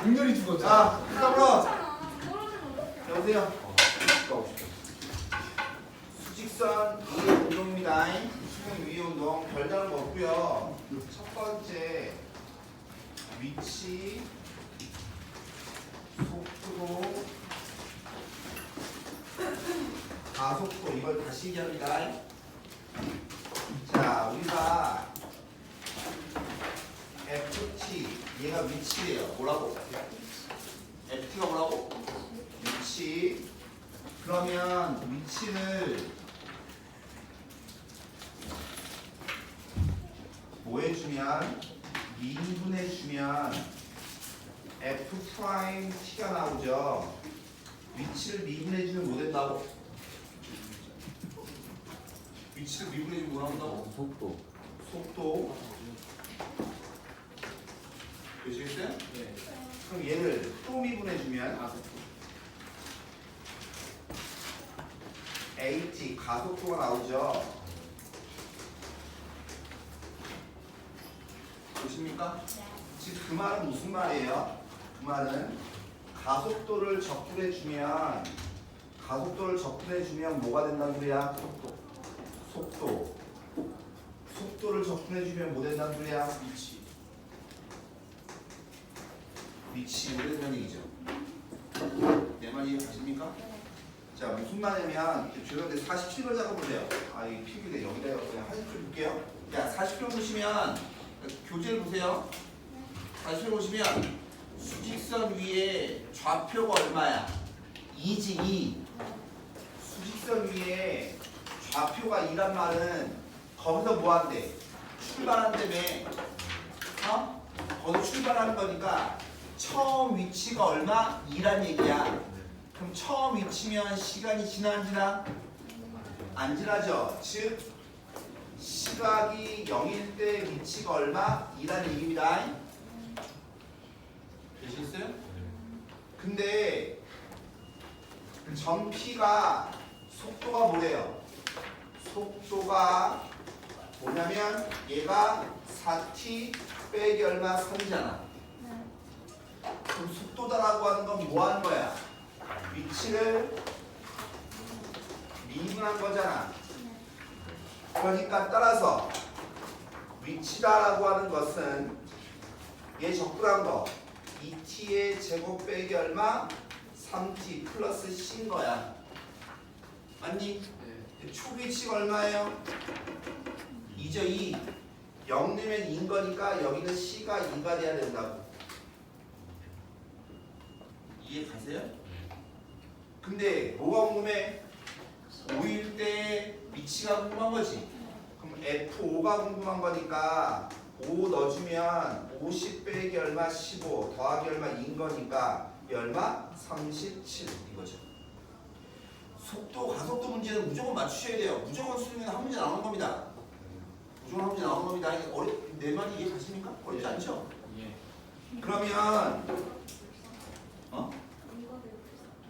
윤열이 죽었죠. 자, 답으로 여보세요. 수직선 위의 운동입니다. 수직선 위의 운동 별다른 거 없고요. 첫 번째 위치, 속도, 가속도 이걸 다시 얘기합니다. 자, 우리가 FT 얘가 위치예요. 뭐라고? FT가 뭐라고? 위치. 그러면 위치를 뭐 해주면 미분해주면 F 프라임 T가 나오죠. 위치를 미분해주면 뭐 된다고? 위치를 미분해주면 뭐 나온다고? 속도. 되시겠어요? 네. 그럼 얘를 또 미분해주면 AT 가속도가 나오죠. 보십니까? 지금 그 말은 무슨 말이에요? 그 말은 가속도를 적분해주면 뭐가 된다는 소리야? 속도를 적분해주면 뭐 된다는 소리야? 위치 뭐 된다는 얘기죠. 내 말 이해가십니까? 자, 무슨 말이냐면 죄송한데 47번 작업보세요. 아, 이 필기네. 여기다 그냥 47 볼게요. 야, 47번 보시면 교재를 보세요. 47번 보시면 수직선 위에 좌표가 얼마야? 2지 2. 수직선 위에 좌표가 2란 말은 거기서 뭐 한대? 출발한다며. 거기서 출발하는 거니까 처음 위치가 얼마? 2란 얘기야. 그럼 처음 위치면 시간이 지나 안 지나? 안 지나죠. 즉 시각이 0일 때 위치가 얼마? 2라는 얘기입니다. 되시겠어요? 근데 전 P가 속도가 뭐래요? 속도가 뭐냐면 얘가 4t 빼기 얼마 3이잖아. 그럼 속도다라고 하는 건 뭐 하는 거야? 위치를 미분한 거잖아. 그러니까 따라서 위치다라고 하는 것은 얘 적분한 거 2t의 제곱 빼기 얼마? 3t 플러스 c인 거야. 맞니? 네. 초위치가 얼마예요? 2죠 2. 0 넣으면 2인 거니까 여기는 c가 2가 돼야 된다고. 이해 가세요? 근데 뭐가 궁금해? 5일 때 위치가 궁금한 거지. 그럼 F5가 궁금한 거니까 5 넣어주면 50 빼기 얼마? 15 더하기 얼마? 2인 거니까 이 얼마? 37 이거죠. 속도, 가속도 문제는 무조건 맞추셔야 돼요. 무조건 수능에 한 문제 나오는 겁니다. 무조건 한 문제 나오는 겁니다. 내 말이 이해 가십니까? 어렵지 않죠? 예. 그러면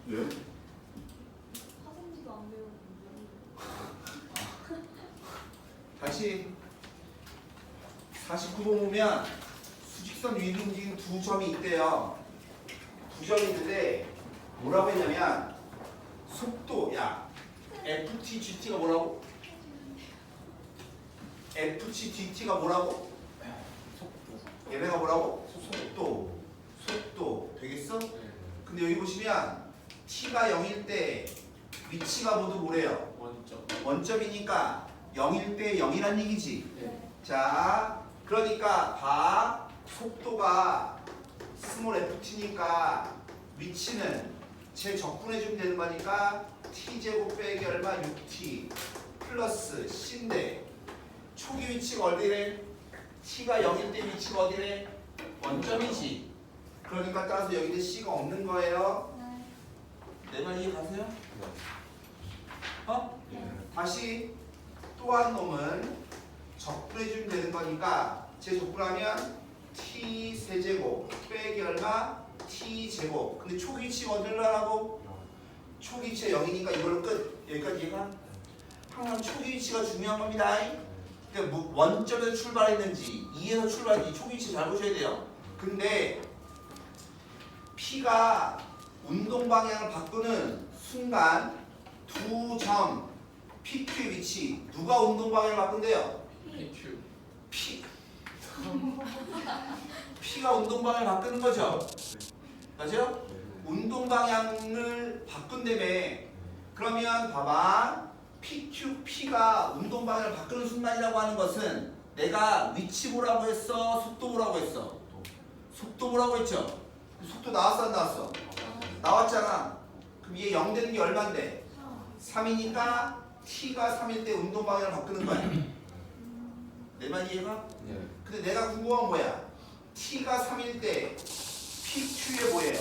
왜? 화성지도 안 배우고 다시 49번 보면 수직선 위로 움직이는 두 점이 있대요. 두 점이 있는데 뭐라고 했냐면 속도, 야 FT, GT가 뭐라고? FT, GT가 뭐라고? 얘네가 뭐라고? 속도 되겠어? 근데 여기 보시면 T가 0일 때 위치가 모두 뭐래요? 원점이니까 0일 때 0이란 얘기지. 네. 자, 그러니까 봐. 속도가 스몰 ft니까 위치는 제 적분해주면 되는 거니까 t제곱 빼기 얼마? 6t 플러스 c인데 초기 위치가 어디래? t가 0일 때 위치가 어디래? 원점이지. 그러니까 따라서 여기는 c가 없는 거예요. 내 말 이해 가세요? 다시 또 한 놈은 적분해주면 되는 거니까 제 적분하면 t 세제곱 빼기 얼마? t 제곱. 근데 초기 위치가 어디를 하라고? 초기 위치가 0이니까 이걸로 끝. 여기까지 이해가? 항상 초기 위치가 중요한 겁니다. 그러니까 원점에서 출발했는지 2에서 출발했는지 초기 위치 잘 보셔야 돼요. 근데 T가 운동 방향을 바꾸는 순간 두 점 PQ의 위치 누가 운동 방향을 바꾼대요? PQ. P가 운동 방향을 바꾸는 거죠. 맞아요? 운동 방향을 바꾼다며. 그러면 봐봐. P가 운동 방향을 바꾸는 순간이라고 하는 것은 내가 위치 보라고 했어? 속도 보라고 했어? 속도 보라고 했죠? 속도 나왔어 안 나왔어? 나왔잖아. 그럼 얘 0 되는 게 얼만데? 3이니까 T가 3일 때 운동 방향을 바꾸는 거야. 내 말 이해가? 네. 근데 내가 궁금한 뭐야? T가 3일 때 PQ에 뭐예요?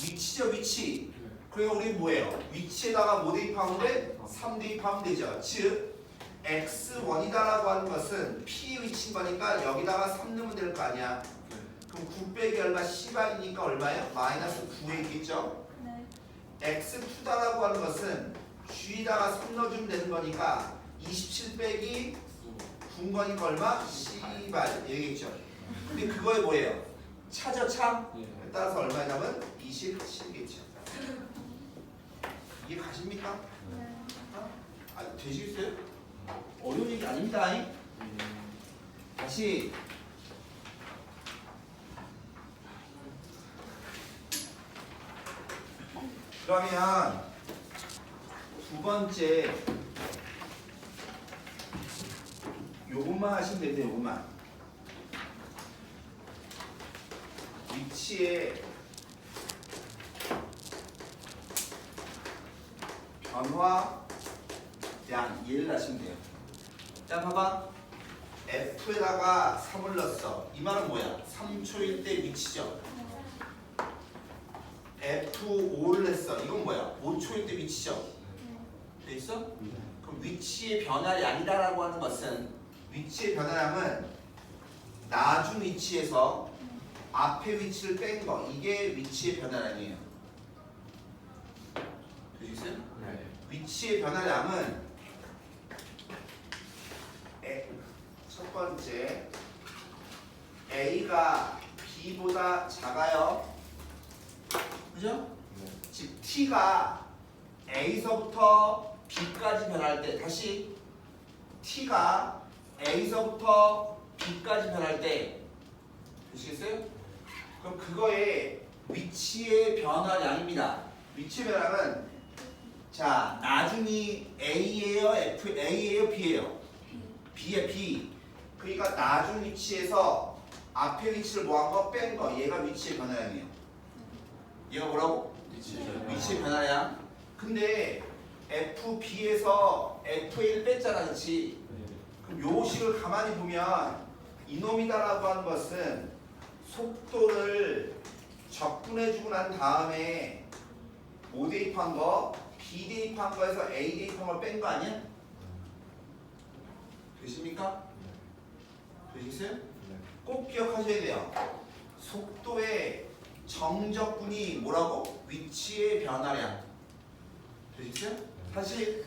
위치죠 위치. 그러니까 우리 뭐예요? 위치에다가 뭐 대입하면 돼? 3 대입하면 되죠. 즉 X1이다라고 하는 것은 P 위치인 거니까 여기다가 3 넣으면 될 거 아니야. 그럼 9 빼기 얼마? C반이니까 얼마예요? 마이너스 9에 있겠죠? X2다라고 하는 것은 G에다가 3 넣어주면 되는 거니까 27 빼기 9인 거니까 얼마? C반 얘기겠죠. 근데 그거에 뭐예요? 차죠 차? 따라서 얼마냐면 27겠죠. 이해 가십니까? 아, 되시겠어요? 어려운 얘기 아닙니다. 다시 그러면 두 번째 요것만 하시면 됩니다. 요것만 위치의 변화량 얘를 하시면 돼요. 자 봐봐. F에다가 3을 넣었어. 이 말은 뭐야? 3초일 때 위치죠. F5를 했어. 이건 뭐야? 5초일 때 위치죠. 돼 있어? 그럼 위치의 변화량이다라고 하는 것은 위치의 변화량은 나중 위치에서 앞에 위치를 뺀 거. 이게 위치의 변화량이에요. 되시겠어요? 네. 위치의 변화량은 첫 번째 A가 B보다 작아요. 그죠? 즉 T가 A서부터 B까지 변할 때 다시 T가 A서부터 B까지 변할 때 되시겠어요? 그럼 그거의 위치의 변화량입니다. 위치의 변화량은 자 나중이 A예요, A예요, B예요? B에 B. 그러니까 나중 위치에서 앞에 위치를 뭐한 거? 뺀 거. 얘가 위치의 변화량이에요. 얘가 뭐라고? 위치의 변화량. 근데 FB에서 FA를 뺐잖아, 그렇지? 그럼 요 식을 가만히 보면 이놈이다라고 하는 것은 속도를 적분해주고 난 다음에 뭐 대입한 거? B 대입한 거에서 A 대입한 걸 뺀 거 아니야? 되십니까? 되시겠어요? 꼭 기억하셔야 돼요. 속도의 정적분이 뭐라고? 위치의 변화량. 되시겠어요? 사실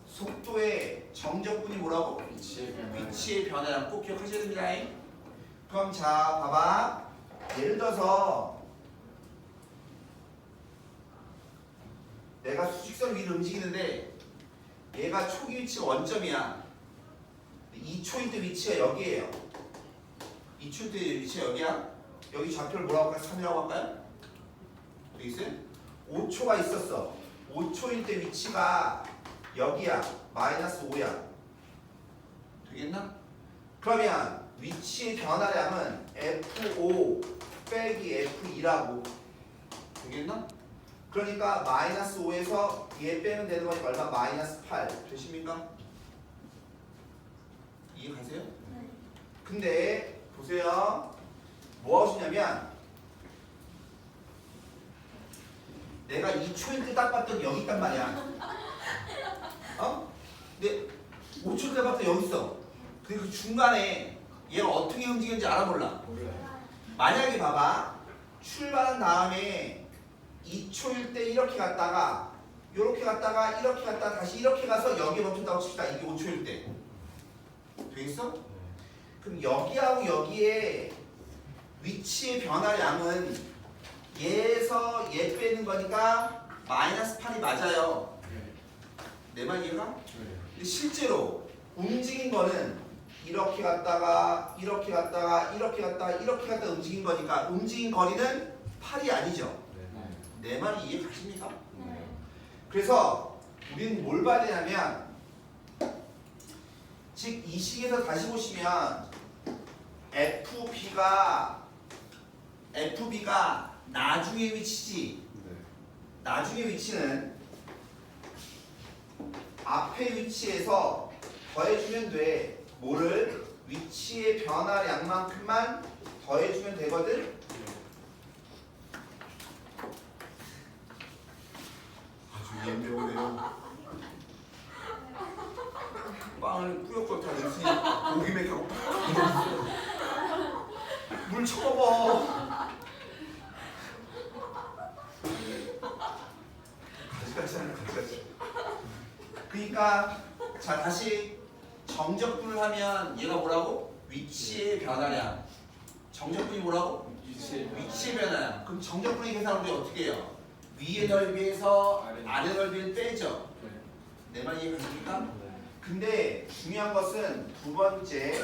속도의 정적분이 뭐라고? 위치의 변화량 꼭 기억하셔야 됩니다. 그럼 자 봐봐. 예를 들어서 내가 수직선 위를 움직이는데 얘가 초기 위치가 원점이야. 2초일 때 위치가 여기에요. 2초일 때 위치가 여기야. 여기 좌표를 뭐라고 할까요? 3이라고 할까요? 되겠어요? 5초가 있었어. 5초일 때 위치가 여기야. 마이너스 5야. 되겠나? 그러면 위치의 변화량은 F5 빼기 F2라고. 되겠나? 그러니까 마이너스 5에서 얘 빼면 되는 거니까 얼마? 마이너스 8. 되십니까? 이해 가세요? 네. 근데 보세요. 뭐 하시냐면 내가 2초일 때 딱 봤더니 여기 있단 말이야. 어? 근데 5초일 때 봤더니 여기 있어. 근데 그 중간에 얘가 어떻게 움직이는지 알아 몰라? 만약에 봐봐. 출발한 다음에 2초일 때 이렇게 갔다가 이렇게 갔다가 이렇게 갔다가 다시 이렇게 가서 여기에 멈췄다고 칩시다. 이게 5초일 때. 되겠어? 그럼 여기하고 여기에 위치의 변화량은 얘에서 있는 거니까 마이너스 8이 맞아요. 내 말 이해가? 근데 실제로 움직인 거는 이렇게 갔다가 이렇게 갔다가 이렇게 갔다가 이렇게 갔다가 움직인 거니까 움직인 거리는 8이 아니죠. 내 말이 이해 가십니까? 그래서 우리는 뭘 봐야 되냐면 즉 이 식에서 다시 보시면 FB가 나중의 위치지. 나중의 위치는 앞의 위치에서 더해주면 돼. 뭐를? 위치의 변화량만큼만 더해주면 되거든. 아주 예명해요. 빵을 꾸역꾸역 다 넣으니 고기 맥하고 물 쳐먹어. 가지가지 하네 가지가지. 그러니까 자 다시 정적분을 하면 얘가 뭐라고? 위치의 변화량. 정적분이 뭐라고? 위치의 변화량. 그럼 정적분의 계산을 우리 어떻게 해요? 위의 넓이에서 아래 넓이를 빼죠. 내 말 이해가십니까? 근데 중요한 것은 두 번째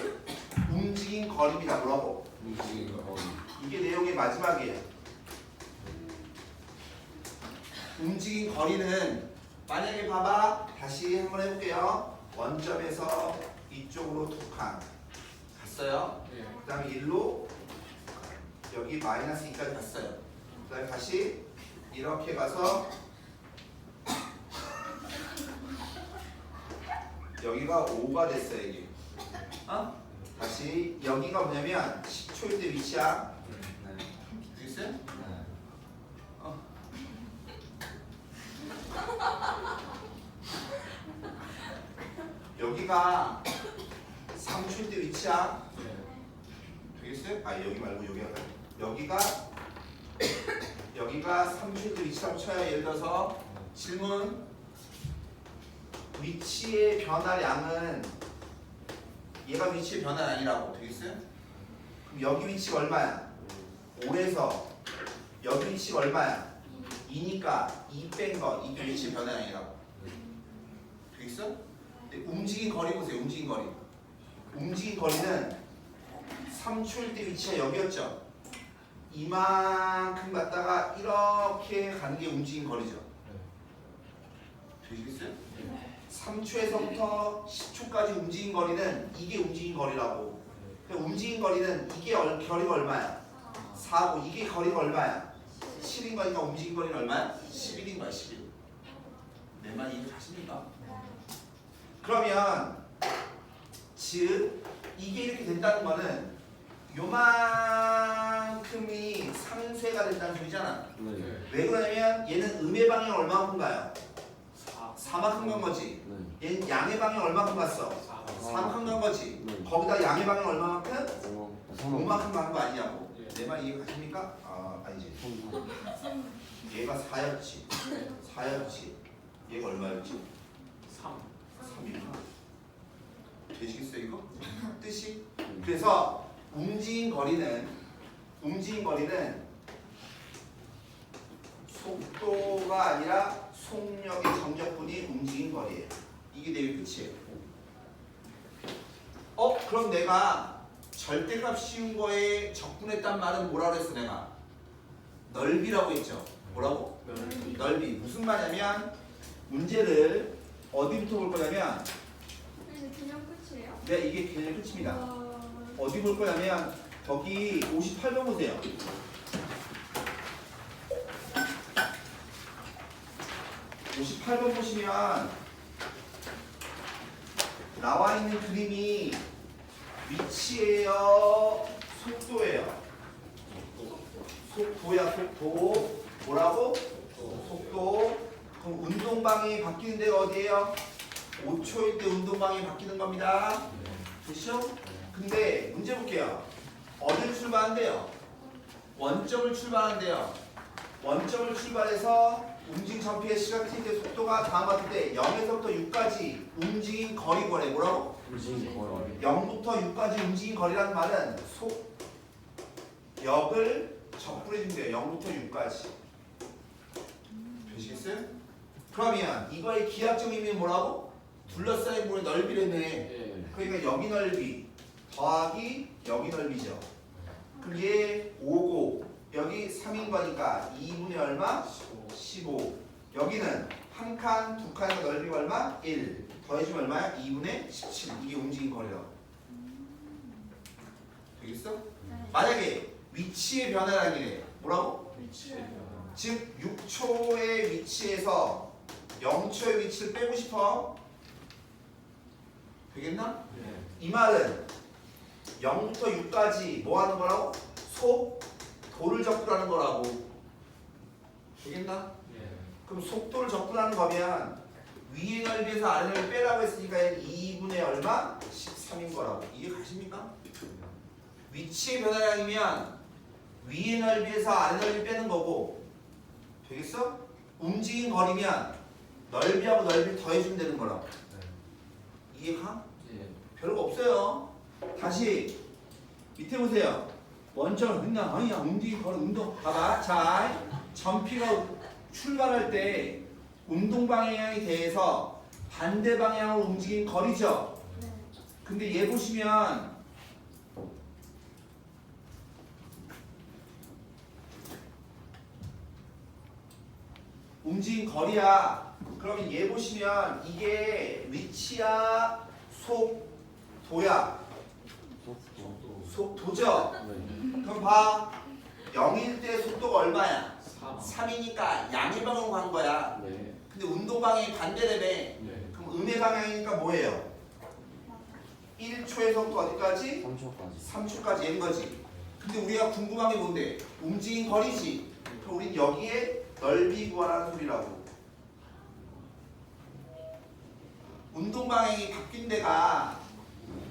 움직인 거리입니다. 뭐라고? 움직이는 거. 이게 내용의 마지막이에요. 움직인 거리는 만약에 봐봐 다시 한번 해볼게요. 원점에서 이쪽으로 두 칸 갔어요. 그 다음에 1로 여기 마이너스 2까지 갔어요. 그 다음에 다시 이렇게 가서 여기가 5가 됐어요. 이게 다시 여기가 뭐냐면 10초일 때 위치야. 알겠어요? 여기가 3초일 때 위치야. 되겠어요? 아 여기 말고 여기 할까요? 여기가 3초일 때 위치라고 쳐요. 예를 들어서 질문 위치의 변화량은 얘가 위치의 변화량이라고 되겠어요? 그럼 여기 위치가 얼마야? 5에서 여기 위치가 얼마야? 2니까 2 뺀 거 이게 위치의 변화량이라고 되겠어? 근데 움직인 거리 보세요. 움직인 거리. 움직인 거리는 3초일 때 위치가 여기였죠. 이만큼 갔다가 이렇게 가는 게 움직인 거리죠. 되시겠어요? 3초에서부터 10초까지 움직인 거리는 이게 움직인 거리라고. 움직인 거리는 이게 거리가 얼마야? 4고 이게 거리가 얼마야? 7인 거니까 움직인 거리는 얼마야? 11인 거야. 11. 내 말 이해 가십니까? 그러면 즉 이게 이렇게 된다는 거는 요만큼이 상쇄가 된다는 소리잖아. 왜 그러냐면 얘는 음의 방향 얼마만큼 가요? 4만큼 간 거지. 얘는 양의 방향 얼마만큼 갔어? 4만큼 간 거지. 거기다 양의 방향 얼마만큼? 5만큼 간 거 아니냐고. 내 말 이해 가십니까? 아니지. 얘가 4였지. 4였지. 얘가 얼마였지? 3이구나. 되시겠어요 이거? 뜻이? 그래서 움직인 거리는 속도가 아니라 속력의 정적분이 움직인 거리예요. 이게 내용의 끝이에요. 그럼 내가 절대값 씌운 거에 적분했단 말은 뭐라고 했어 내가? 넓이라고 했죠. 뭐라고? 넓이. 무슨 말이냐면 문제를 어디부터 볼 거냐면 개념 끝이에요? 네 이게 개념 끝입니다. 어디 볼 거냐면 거기 58번 보세요. 58번 보시면 나와 있는 그림이 위치예요? 속도예요? 속도야 속도. 뭐라고? 속도. 그럼 운동방이 바뀌는 데가 어디예요? 5초일 때 운동방이 바뀌는 겁니다. 됐죠? 근데 문제 볼게요. 어디를 출발한대요? 원점을 출발한대요. 원점을 출발해서 움직임 전피의 시각 t 때 속도가 다음과 같을 때 0에서부터 6까지 움직인 거리 거래. 뭐라고? 0부터 6까지 움직인 거리라는 말은 속력을 적분해 준대요. 0부터 6까지. 되시겠어요? 그러면 이거의 기하적 의미는 뭐라고? 둘러싸인 물의 넓이래네. 예. 그러니까 여기 넓이 더하기 여기 넓이죠. 그럼 얘 5고 여기 3인 거니까 2분의 얼마? 15. 여기는 한 칸, 두 칸의 넓이가 얼마? 1. 더해주면 얼마야? 2분의 17. 이게 움직인 거리라고. 되겠어? 네. 만약에 위치의 변화라는 게 뭐라고? 위치에 변화. 즉 6초의 위치에서 0초의 위치를 빼고 싶어. 되겠나? 예. 이 말은 0부터 6까지 뭐 하는 거라고? 속도를 접근하는 거라고. 되겠나? 예. 그럼 속도를 접근하는 거면 위의 넓이에서 아래 넓이 빼라고 했으니까 2분의 얼마? 13인 거라고. 이해 가십니까? 위치의 변화량이면 위의 넓이에서 아래 넓이 빼는 거고. 되겠어? 움직인 거리면 넓이하고 넓이를 더해주면 되는 거라고. 이해가? 예. 별거 없어요. 다시 밑에 보세요. 먼저 그냥 아니야 움직인 거리 운동 봐봐. 자 전피가 출발할 때 운동 방향에 대해서 반대 방향으로 움직인 거리죠. 네. 근데 얘 보시면 움직인 거리야. 그러면 얘 보시면 이게 위치야 속도야. 속도. 속도죠. 네. 그럼 봐. 0일 때 속도가 얼마야? 3. 3이니까 양의 방향으로 간 거야. 네. 근데 운동 방향이 반대되네. 네. 그럼 음의 방향이니까 뭐예요? 1초에서부터 어디까지? 3초까지. 3초까지 얘인 거지. 근데 우리가 궁금한 게 뭔데? 움직인 거리지. 그럼 우린 여기에 넓이 구하라는 소리라고. 운동 방향이 바뀐 데가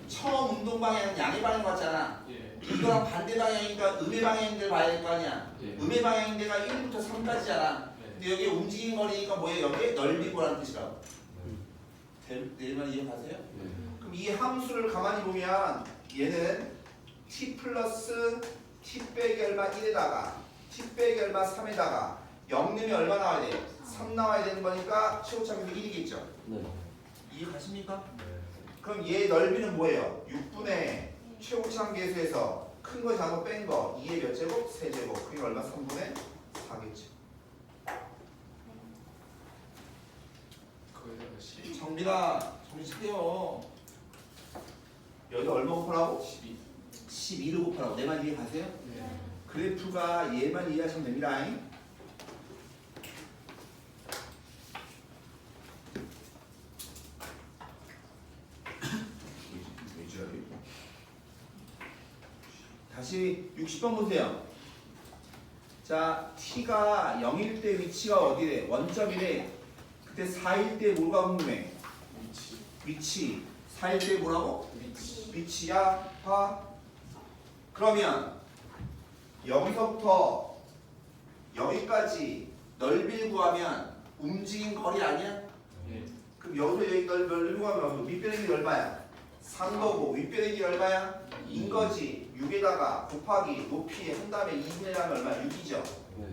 처음 운동 방향은 양의 방향 같잖아. 예. 이거랑 반대 방향이니까 음의 방향인데 봐야 될 거 아니야. 예. 음의 방향인 데가 1부터 3까지잖아. 네. 근데 여기 움직인 거리니까 뭐예요? 여기에 넓이 구하라는 뜻이라고. 내일만 이해가세요? 네. 그럼 이 함수를 가만히 보면 얘는 t 플러스 t 빼기 얼마 1에다가 t 빼기 얼마 3에다가 0 넣으면 얼마 나와야 돼? 3 나와야 되는 거니까 최고차비도 1이겠죠. 네. 이해가십니까? 네. 그럼 얘 넓이는 뭐예요? 6분의 최고참 계수에서 큰 거 작은 거 뺀 거 2의 몇 제곱? 세제곱. 그게 얼마? 3분의 4겠죠. 거기다가 12. 정빈아 정신 차려. 여기 얼마 곱하라고? 12를 곱하라고. 내 말 이해가세요? 네. 그래프가 얘만 이해하시면 됩니다. 다시 60번 보세요. 자, t가 0일 때 위치가 어디래? 원점이래. 그때 4일 때 뭐가 궁금해? 위치. 위치. 4일 때 뭐라고? 위치. 위치야. 화. 그러면 여기서부터 여기까지 넓이를 구하면 움직인 거리 아니야? 예. 그럼 여기서 여기 넓이 구하면 윗변의 길이 얼마야? 3거고 윗변의 길이 얼마야? 2인 거지. 6에다가 곱하기 높이 한 다음에 2분의 1하면 얼마야? 6이죠. 네.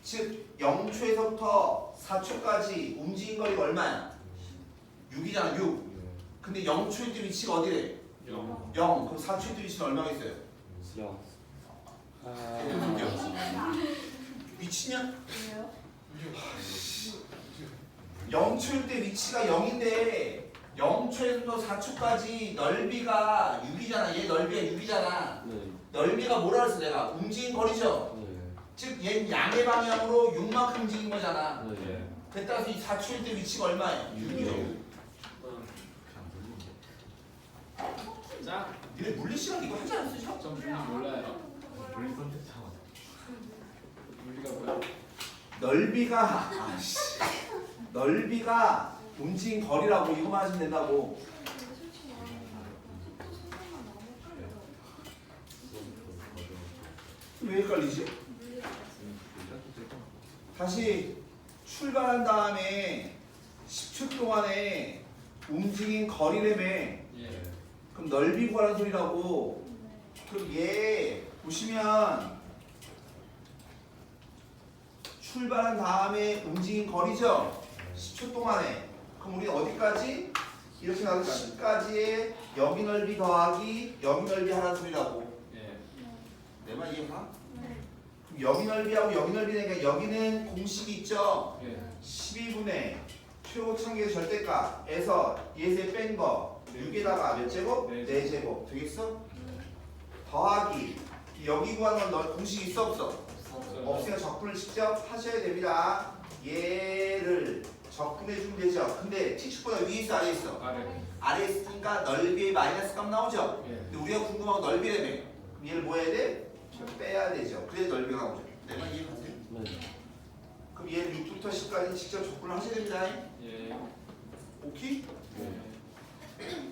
즉 0초에서부터 4초까지 움직인 거리가 얼마야? 6이잖아. 6. 근데 0초일 때 위치가 어디래? 0. 0. 그럼 4초일 때 위치는 얼마가 있어요? 0. 미치냐? 왜요? 0초일 때 위치가 0인데 0초에서 4초까지 넓이가 6이잖아. 얘 넓이가 6이잖아. 네. 넓이가 뭐라 그랬어 내가? 움직인 거리죠. 네. 즉 얘는 양의 방향으로 6만큼 움직인 거잖아. 네. 그에 따라서 이 4초일 때 위치가 얼마예요? 6이죠. 자. 니네 물리 시간 이거 하지 않았으셔? 전 물리 몰라요. 물리 선택자. 물리가 뭐야? 넓이가 넓이가 움직인 거리라고 이거만 하시면 된다고. 근데 솔직히 말하면 속도 생각만 너무 헷갈려. 왜 헷갈리지? 물리가 다시 출발한 다음에 10초 동안에 움직인 거리라며. 예. 그럼 넓이 구하라는 소리라고. 그럼 얘 보시면 출발한 다음에 움직인 거리죠? 10초 동안에. 그럼 우리 어디까지? 이렇게 나올 까지의 여기 넓이 더하기 여기 넓이 하라는 소리라고. 예. 내 말 이해가? 네. 그럼 여기 넓이하고 여기 넓이니까 여기는 공식이 있죠? 예. 12분의 최고 창기의 절대값에서 예세 뺀 거 6에다가 몇 제곱? 네. 4제곱 되겠어? 더하기 여기 구하는 건 공식이 있어 없어? 없으니까 적분을 직접 하셔야 됩니다. 얘를 적분해 주면 되죠. 근데 t축보다 위에 있어 아래에 있어? 아래. 아래에 있으니까 넓이의 마이너스 값 나오죠? 예. 근데 우리가 궁금한 건 넓이라며. 그럼 얘를 뭐 해야 돼? 빼야 되죠. 그래야 넓이가 나오죠. 내가 이해가세요? 네. 그럼 얘를 6부터 10까지 직접 적분을 하셔야 됩니다. 예. 오케이? 예.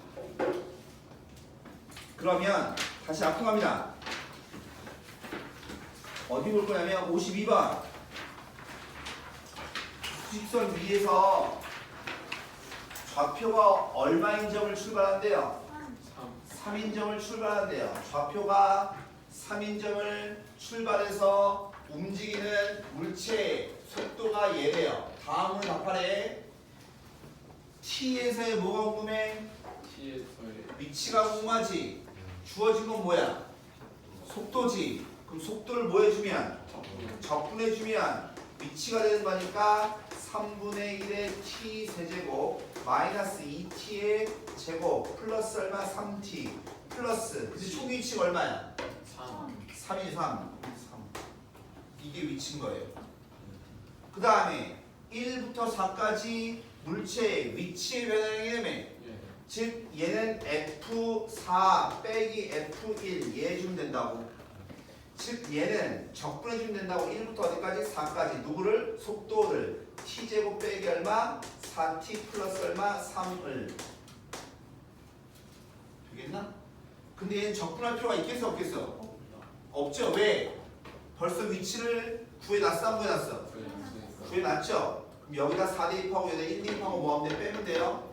그러면 다시 앞으로 갑니다. 어디 볼 거냐면 52번 수직선 위에서 좌표가 얼마인 점을 출발한대요? 3. 3인 점을 출발한대요. 좌표가 3인 점을 출발해서 움직이는 물체의 속도가 얘래요. 다음은 답하래. t에서의 뭐가 궁금해? T에서의 위치가 궁금하지? 주어진 건 뭐야? 속도지. 그럼 속도를 뭐 해주면? 적분. 적분해주면 위치가 되는 거니까 3분의 1의 t 세제곱 마이너스 2t의 제곱 플러스 얼마? 3t 플러스 근데 총 위치가 얼마야? 3. 3이 3. 이게 위치인 거예요. 그 다음에 1부터 4까지 물체의 위치의 변형이라며. 예. 즉 얘는 F4 빼기 F1 얘 해주면 된다고. 즉 얘는 적분해주면 된다고. 1부터 어디까지? 4까지 누구를? 속도를 t제곱 빼기 얼마? 4t 플러스 얼마? 3을 되겠나? 근데 얘는 적분할 필요가 있겠어 없겠어? 없죠. 왜? 벌써 위치를 구해놨어 안 구해놨어? 구해놨죠? 그럼 여기다 4 대입하고 여기다 1 대입하고 뭐 하면 돼? 빼면 돼요.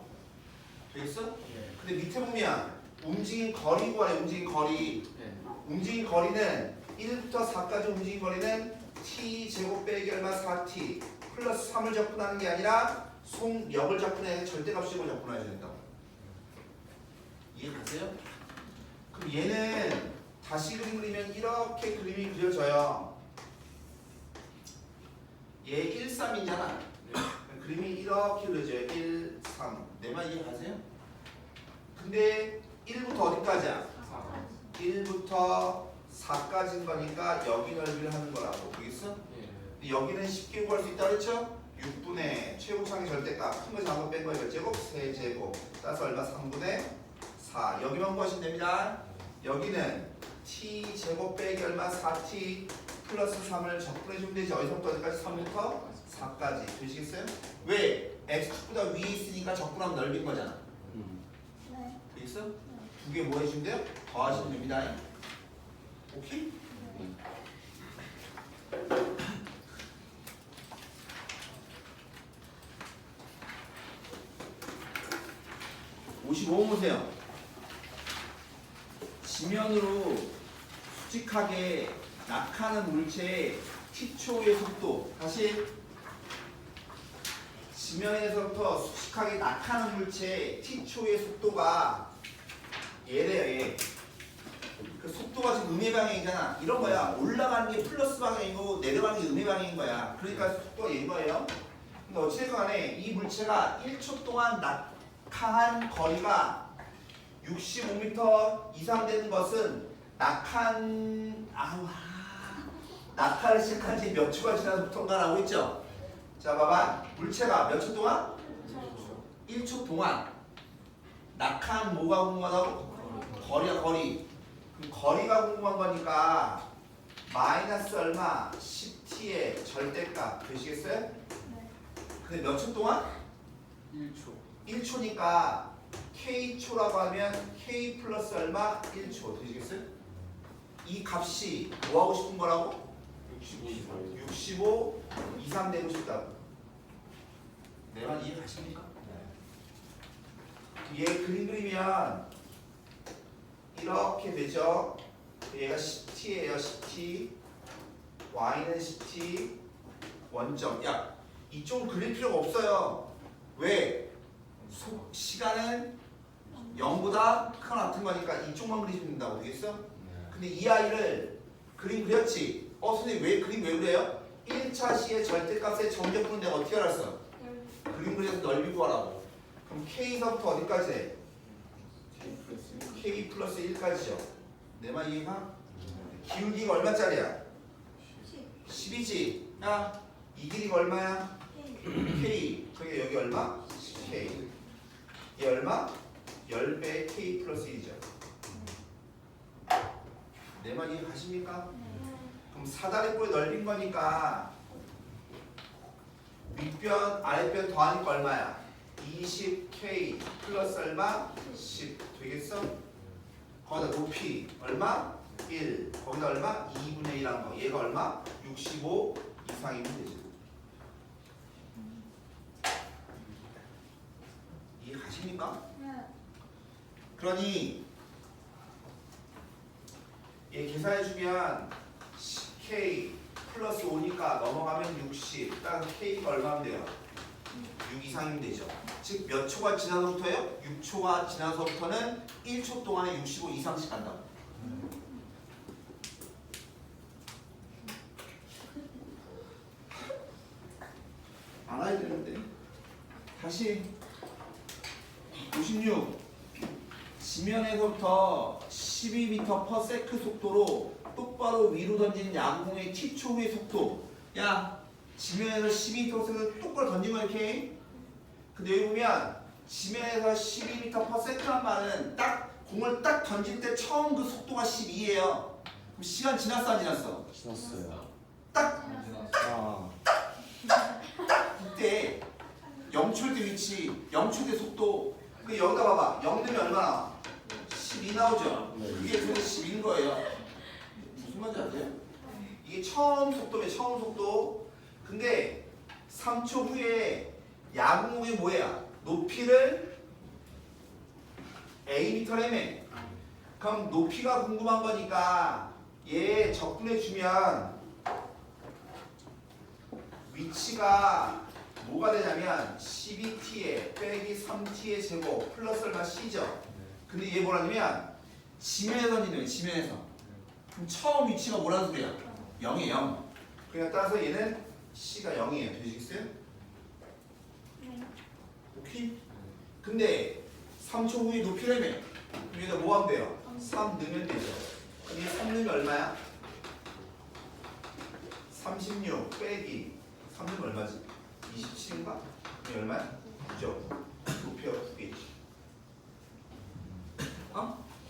되겠어? 예. 근데 밑에 보면 움직인 거리 구하래. 움직인 거리. 예. 움직인 거리는 1부터 4까지 움직인 거리는 t 제곱 빼기 얼마 4t 플러스 3을 적분하는 게 아니라 속력을 적분해야 절대값식을 적분해야 된다고. 이해 가세요? 그럼 얘는 다시 그림 그리면 이렇게 그림이 그려져요. 얘 1, 3이잖아. 그림이 이렇게 그려져요. 1, 3. 내 말 이해 가세요? 근데 1부터 어디까지야? 1부터 4까지인 거니까 여기 넓이를 하는 거라고. 되겠어? 예. 근데 여기는 쉽게 구할 수 있다 그랬죠? 6분의 최고창의 절대값 큰 거 작은 거 뺀 거의 몇 제곱? 3제곱 따라서 얼마? 3분의 4 여기만 구하시면 됩니다. 여기는 t 제곱 빼기 얼마? 4t 플러스 3을 적분해주면 되지. 어디서부터 어디까지? 3부터 4까지 되시겠어요? 왜? x축보다 위에 있으니까 적분하면 넓인 거잖아. 네. 되겠어? 두 개 뭐 해주면 돼요? 더하시면 됩니다. 오케이? (55번) 보세요. 지면으로 수직하게 낙하는 물체의 t초의 속도. 다시 지면에서부터 수직하게 낙하는 물체의 t초의 속도가 얘래요. 얘. 그 속도가 지금 음의 방향이잖아. 이런 거야. 올라가는 게 플러스 방향이고 내려가는 게 음의 방향인 거야. 그러니까 속도가 얘인 거예요. 근데 어쨌든 간에 이 물체가 1초 동안 낙하한 거리가 65m 이상 되는 것은 낙하를 시작한 지 몇 초가 지나서부터인가 라고 했죠. 자 봐봐. 물체가 몇 초 동안? 1초 동안 낙하한 뭐가 궁금하다고? 거리야 거리. 그럼 거리가 궁금한 거니까 마이너스 얼마? 10t의 절대값 되시겠어요? 네. 근데 몇 초 동안? 1초. 1초니까 k초라고 하면 k 플러스 얼마? 1초 되시겠어요? 이 값이 뭐 하고 싶은 거라고? 65 이상 되고 싶다고. 내 말 이해 가십니까? 얘 그림 그리면 이렇게 되죠. 얘가 10t예요. 10t y는 10t 원점. 야, 이쪽은 그릴 필요가 없어요. 왜? 시간은 0보다 크거나 같은 거니까 이쪽만 그리시면 된다고. 되겠어? 근데 이 아이를 그림 그렸지? 선생님 왜 그림 왜 그려요? 1차 시의 절대값의 정적분은 내가 어떻게 알았어? 그림 그려서 넓이 구하라고. 그럼 K서부터 어디까지 해? K 플러스 1까지죠. 내 말 이해가? 기울기가 얼마짜리야? 10이지. 야, 이 길이가 얼마야? K. 그게 여기 얼마? K. 얘 얼마? 10배의 K 플러스 1이죠. 내 말 이해가십니까? 그럼 사다리 꼴 넓인 거니까 윗변 아랫변 더하니까 얼마야? 20K 플러스 얼마? 10 되겠어? 거기다 높이 얼마? 1 거기다 얼마? 2분의 1한 거. 얘가 얼마? 65 이상이면 되죠. 이해가십니까? 그러니 얘 계산해주면 K 플러스 5니까 넘어가면 60 딱 K가 얼마면 돼요? 6 이상이면 되죠. 즉 몇 초가 지나서부터요? 6초가 지나서부터는 1초 동안에 65 이상씩 간다고. 알아야 되는데. 다시 56 지면에서부터 12m/s 속도로 똑바로 위로 던지는 야구공의 T초 후의 속도. 야, 지면에서 12m/s를 똑바로 던진 거 이렇게. 근데 여기 보면 지면에서 12m/s란 말은 딱 공을 딱 던질 때 처음 그 속도가 12예요. 그럼 시간 지났어 안 지났어? 지났어요. 딱 아, 이때 0초일 때 위치, 0초일 때 속도. 그 여기다 봐봐. 0 되면 얼마 나와? 12 나오죠? 네. 그게 그래서 10인 거예요. 무슨 말인지 아세요? 이게 처음 속도면 처음 속도. 근데 3초 후에 야구공이 뭐야? 높이를 Am라며. 그럼 높이가 궁금한 거니까 얘 적분해 주면 위치가 뭐가 되냐면 12t에 빼기 3t의 제곱 플러스 얼마 c죠. 근데 얘 뭐라냐면 지면에서 던지는 거예요. 지면에서. 그럼 처음 위치가 뭐라는 소리야? 0이에요. 0. 그러니까 따라서 얘는 c가 0이에요. 되시겠어요? 오케이? 근데 3초 후에 높이라며. 그럼 여기다 뭐 하면 돼요? 3 넣으면 되죠. 그럼 얘 3 넣으면 얼마야? 36 빼기 3 넣으면 얼마지? 27인가? 이게 얼마야? 9죠. 높이가 9개지.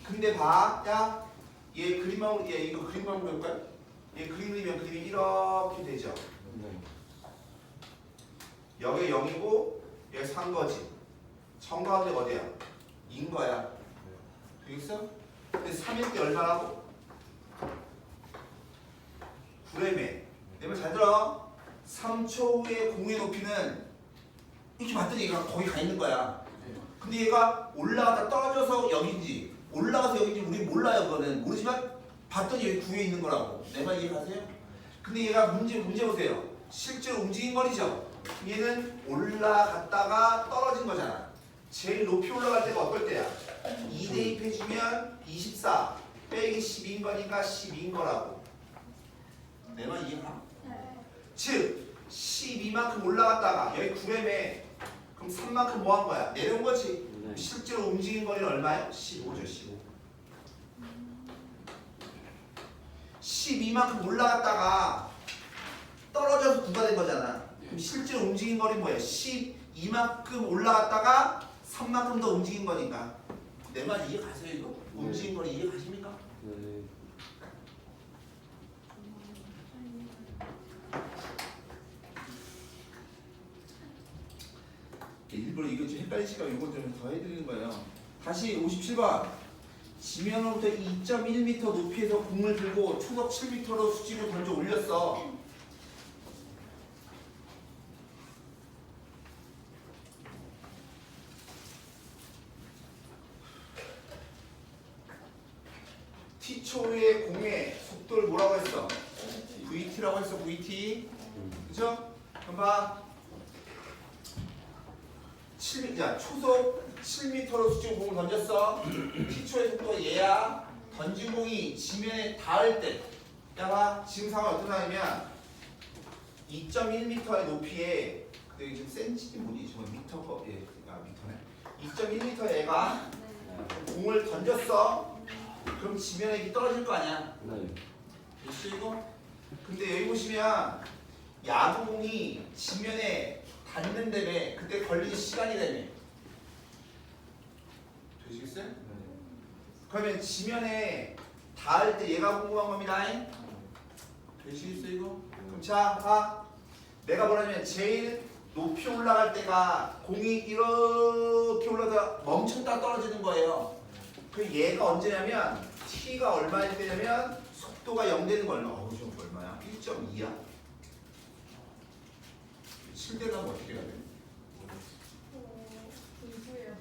근데 봐. 야, 얘 그림하고 얘 이거 그림하고 볼까요? 얘 그림 그리면 그림이 이렇게 되죠. 네. 여기 0이고 여기 3 거지. 정가운데가 어디야? 2인 거야. 되겠어? 근데 3일 때 얼마라고? 9래매. 내 말 잘 들어. 3초 후에 공의 높이는 이렇게 봤더니 얘가 거기 가 있는 거야. 근데 얘가 올라가다 떨어져서 여긴지 올라가서 여긴지 우리 몰라요. 그거는 모르지만 봤더니 여기 9에 있는 거라고. 내 말 이해가세요? 근데 얘가 문제 보세요. 실제로 움직인 거리죠. 얘는 올라갔다가 떨어진 거잖아. 제일 높이 올라갈 때가 어떨 때야? 2 대입해주면 24 빼기 10인 거니까 12인 거라고. 내 말 이해가? 즉 12만큼 올라갔다가 여기 9램에 그럼 3만큼 뭐 한 거야? 내려온 거지. 네. 실제로 움직인 거리는 얼마예요? 15죠. 15. 12만큼 올라갔다가 떨어져서 9가 된 거잖아. 그럼 실제로 움직인 거리는 뭐예요? 12만큼 올라갔다가 3만큼 더 움직인 거니까. 내 말 이해 가세요 이거? 네. 움직인 거리 이해 가십니까? 네. 일부러 이거 좀 헷갈리시니까 이거 좀 더 해드리는 거예요. 다시 57번. 지면으로부터 2.1m 높이에서 공을 들고 초속 7m로 수직으로 던져 올렸어. t초의 공의 속도를 뭐라고 했어? vt라고 했어. vt. 그죠? 봐. 7m, 초속 7m로 수직 공을 던졌어. 피초의 속도가 얘야. 던진 공이 지면에 닿을 때. 봐. 지금 상황이 어떤 상황이면 2.1m의 높이에 근데 지금 센치지 뭐니? 지금 미터 예, 미터네. 2.1m 애가 공을 던졌어. 그럼 지면에 이렇게 떨어질 거 아니야? 네. 됐어 이거? 근데 여기 보시면 야구공이 지면에 닿는 데에 그때 걸리는 시간이 되네. 되시겠어요? 네. 그러면 지면에 닿을 때 얘가 궁금한 겁니다. 되시겠어요 이거? 그럼 자, 봐. 내가 뭐라면 제일 높이 올라갈 때가 공이 이렇게 올라가 멈췄다 떨어지는 거예요. 그 얘가 언제냐면 t가 얼마일 때냐면 속도가 0 되는 거 얼마? 지금 얼마야? 1.2야? 7대가 어떻게 해야 돼? 공부예요.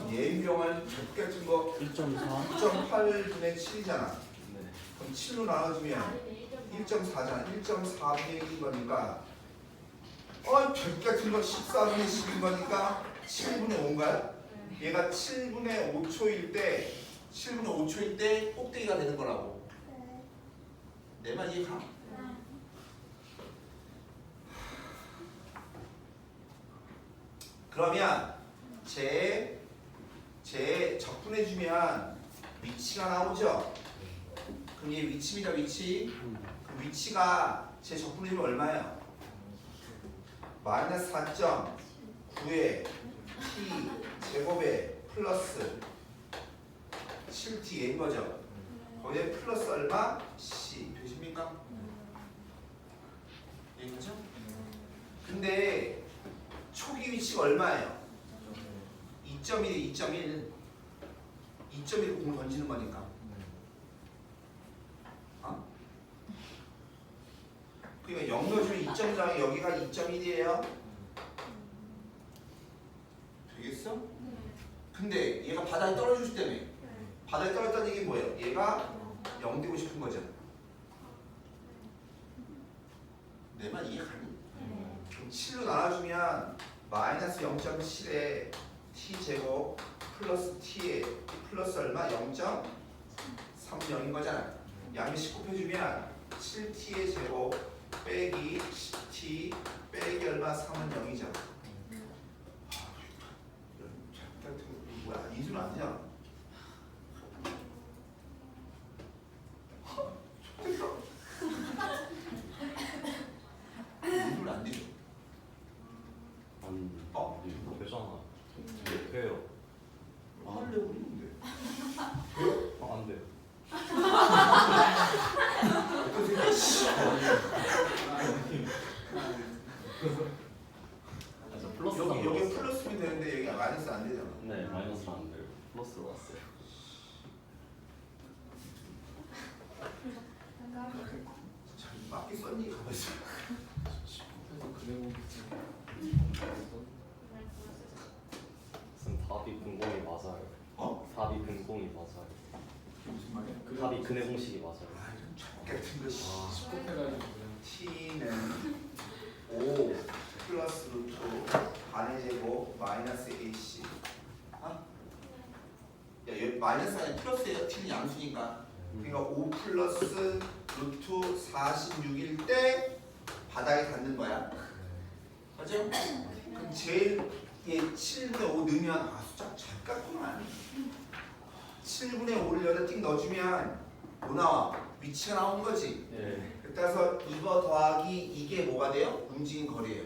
이 예명한 적 같은 거 1.4. 9.8분의 7이잖아. 네. 그럼 7로 나눠주면 아니면 1.4잖아. 1.4분의 1인 거니까 적 같은 거 14분의 10인 거니까 7분의 5인가요? 얘가 7분의 5초일 때 7분의 5초일 때 꼭대기가 되는 거라고. 내 말 이해가? 그러면 제 적분해주면 위치가 나오죠? 그럼 얘 위치입니다. 위치. 그 위치가 제 적분해주면 얼마예요? 마이너스 4.9에 t 제곱에 플러스 7t인 거죠. 거기에 플러스 얼마? c 되십니까? 이해가죠? 근데 초기 위치가 얼마예요? 2.1에 2.1 2.1로 공을 던지는 거니까. 그러니까 0 넣어주면 2.1하면 여기가 2.1이에요. 되겠어? 근데 얘가 바닥에 떨어질 때문에 바닥에 떨어졌다는 얘기 뭐예요? 얘가 0 되고 싶은 거잖아. 내 말 이해가니? 그럼 7로 나눠주면 마이너스 0.7에 t제곱 플러스 t에 플러스 얼마? 0.30인 거잖아. 양면씩 곱해주면 7t의 제곱 빼기 10t 빼기 얼마? 3은 0이죠. 뭐야? 이수는 안 되잖아. 이수는 안 되죠. 아니. 되잖아. 돼요. 하려고 그러는데. 안 돼요. 저 플러스 여기 플러스면 되는데 여기 마이너스 안 되잖아. 네, 마이너스 안 돼요. 플러스로 왔어요. 잘 맞게 썼니? 가만 있어. 무슨 답이 근공이 맞아요. 답이 근공이 맞아요. 무슨 말이야? 답이 근의 공식이 맞아요. 같은 거 씨. 해가지고 t는 5 플러스 루트 반의 제곱 마이너스 ac. 야, 여기 마이너스가 아니라 플러스예요. t는 양수니까. 그러니까 5 플러스 루트 46일 때 바닥에 닿는 거야. 맞죠? 그럼 제일 얘 7분의 5 넣으면 숫자 잘 깎구만. 7분의 5를 여기다 띵 넣어주면 뭐 나와? 위치가 나오는 거지. 네. 따라서 이거 더하기 이게 뭐가 돼요? 움직인 거리예요.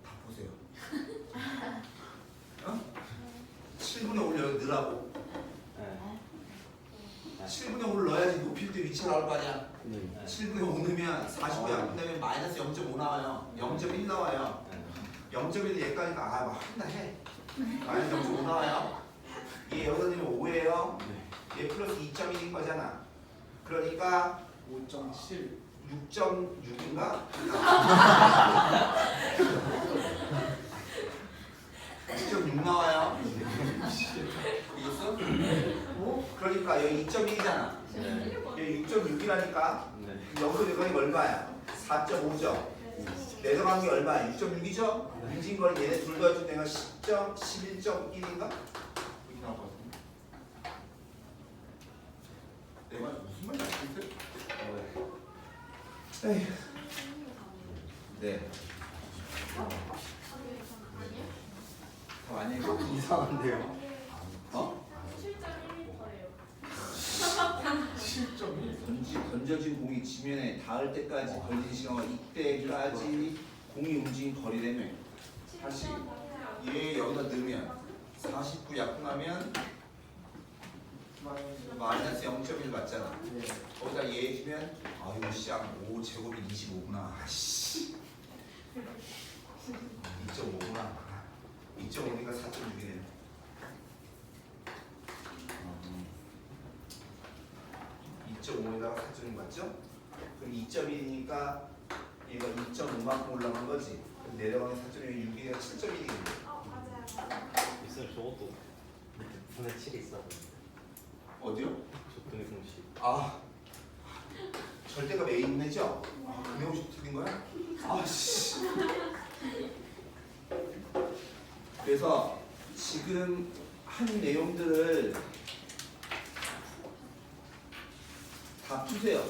다 보세요. 7분의 5를 여기 넣으라고. 네. 7분의 5를 넣어야지 높일 때 위치가 나올 거 아니야. 네. 7분의 5 넣으면 45야. 그 다음에 마이너스 0.5 나와요. 0.1 나와요. 0.1 얘까니까 막 한다 해. 마이너스 0.5 나와요. 얘 여기다 넣으면 5예요. 얘 플러스 2.1인 거잖아. 그러니까 5.7 6.6인가? 6.6 나와요. 이겼어? 그러니까 여기 2.1이잖아. 네. 여기 6.6이라니까. 네. 여기서 여기가 얼마야? 4.5죠. 내려간 게 얼마? 6.6이죠? 움직임거리 얘네 둘 더해준 내가 10.11.1인가? 이렇게 나올 것 같은데. 내 말 무슨 말인지 알겠어요? 에휴. 네. 더 많이 해봐. 이상한데요. 어? 7.1%예요. 던져진 공이 지면에 닿을 때까지 걸리는 시간과 이때까지 공이 움직인 거리라며. 다시 얘 여기다 넣으면 49 약분하면 마이너스 0.1 맞잖아. 거기다 얘 해주면 아유 쌍 5 제곱이 25구나. 아씨 2.5구나. 2.5니까 4.6이네요. 2.5에다가 4.6 맞죠? 그럼 2.1이니까 얘가 2.5만큼 올라간 거지. 그럼 내려가는 4.6이 6이니까 7.1이겠네. 맞아요. 있어요. 저것도 밑에 분의 7이 있어. 어디요? 적분의 공식. 아 절대가 메인이죠? 아, 그 내용 틀린 거야? 아씨. 그래서 지금 한 내용들을 다 푸세요.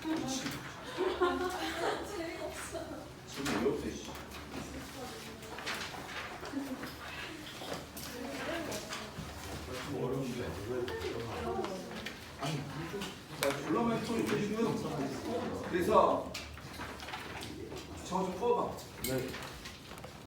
그렇지. 지금 왜 없어? 씨. 좀 어려운데. 아니, 나 졸라만 또 이거 지금. 그래서